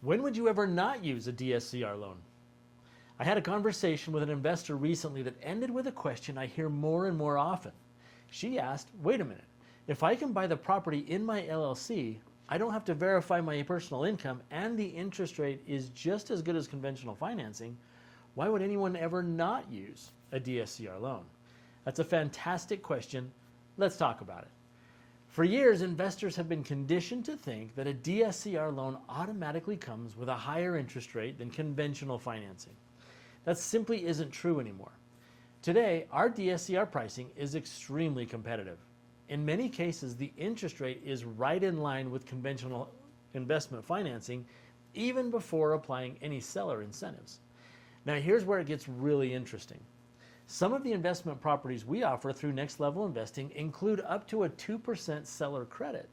When would you ever not use a DSCR loan? I had a conversation with an investor recently that ended with a question I hear more and more often. She asked, wait a minute, if I can buy the property in my LLC, I don't have to verify my personal income and the interest rate is just as good as conventional financing, why would anyone ever not use a DSCR loan? That's a fantastic question. Let's talk about it. For years, investors have been conditioned to think that a DSCR loan automatically comes with a higher interest rate than conventional financing. That simply isn't true anymore. Today, our DSCR pricing is extremely competitive. In many cases, the interest rate is right in line with conventional investment financing, even before applying any seller incentives. Now, here's where it gets really interesting. Some of the investment properties we offer through Next Level Investing include up to a 2% seller credit.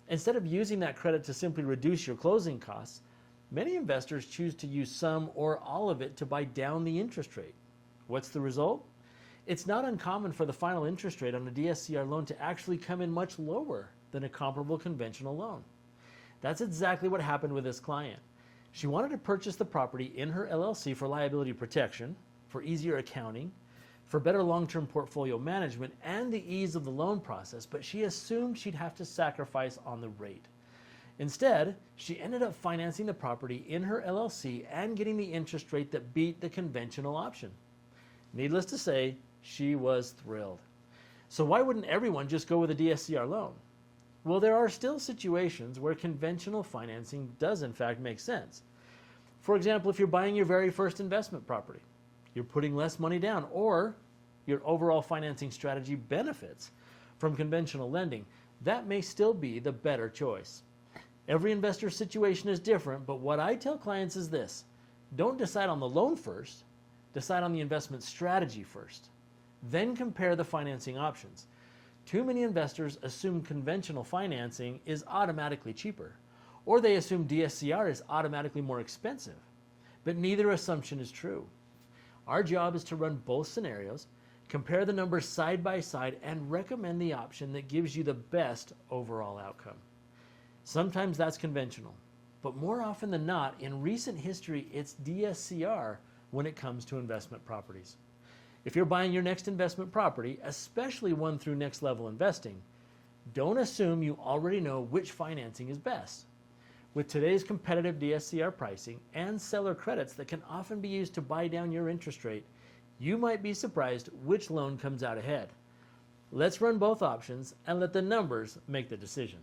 Instead of using that credit to simply reduce your closing costs, many investors choose to use some or all of it to buy down the interest rate. What's the result? It's not uncommon for the final interest rate on a DSCR loan to actually come in much lower than a comparable conventional loan. That's exactly what happened with this client. She wanted to purchase the property in her LLC for liability protection, for easier accounting, for better long-term portfolio management, and the ease of the loan process, but she assumed she'd have to sacrifice on the rate. Instead, she ended up financing the property in her LLC and getting the interest rate that beat the conventional option. Needless to say, she was thrilled. So why wouldn't everyone just go with a DSCR loan? Well, there are still situations where conventional financing does in fact make sense. For example, if you're buying your very first investment property, you're putting less money down, or your overall financing strategy benefits from conventional lending, that may still be the better choice. Every investor's situation is different, but what I tell clients is this: don't decide on the loan first, decide on the investment strategy first. Then compare the financing options. Too many investors assume conventional financing is automatically cheaper, or they assume DSCR is automatically more expensive. But neither assumption is true. Our job is to run both scenarios, compare the numbers side by side, and recommend the option that gives you the best overall outcome. Sometimes that's conventional, but more often than not, in recent history, it's DSCR when it comes to investment properties. If you're buying your next investment property, especially one through Next Level Investing, don't assume you already know which financing is best. With today's competitive DSCR pricing and seller credits that can often be used to buy down your interest rate, you might be surprised which loan comes out ahead. Let's run both options and let the numbers make the decision.